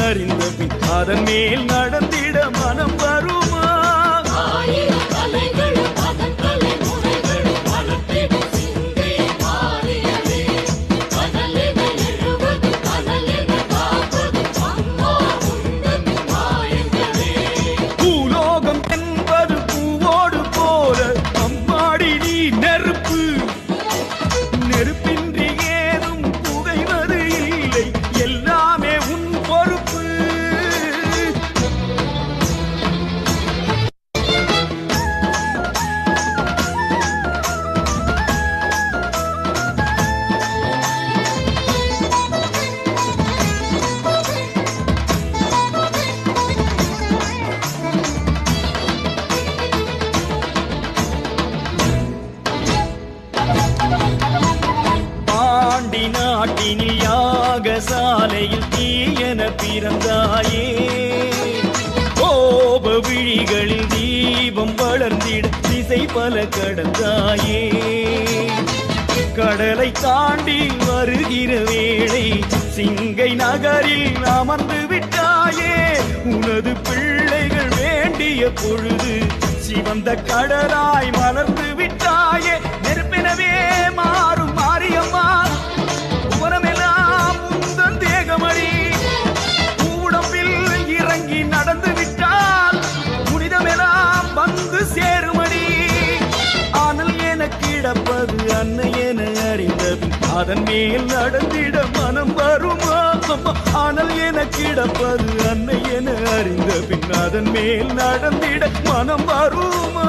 அறிந்த பின் அதன் மேல் நடந்திட மனம் வருமா? பூலோகம் என்பது பூவோடு போல அம்மாடி நீ நெருப்பு. நெருப்பின்றி ஏதும் புகைவது இல்லை, எல்லாமே உன் பொறுப்பு. பாண்டி நாட்டினில் யாகசாலையில் தீயன பிறந்தாயே. கோப விழிகளில் தீபம் வளர்ந்திட திசை பல கடந்தாயே. கடலை தாண்டி வருகிற வேளை சிங்கை நகரில் அமர்ந்து விட்டாயே. உனது பிள்ளைகள் வேண்டிய பொழுது சிவந்த கடலாய் மலர்ந்து விட்டாயே. நெருப்பினவே மாறும் மாரியம்மா, உரமெல்லாம் உந்தன் தேகமடி. உடம்பில் இறங்கி நடந்து விட்டால் புனிதமெல்லாம் வந்து சேருமடி. ஆனால் என கிடப்பது அன்னை என அறிந்தது அதன் மேல் நடந்திட மனம் வருமா? ஆனால் என கிடப்பது அன்னை என அறிந்த பின் அதன் மேல் நடந்திட மனம் வருமா?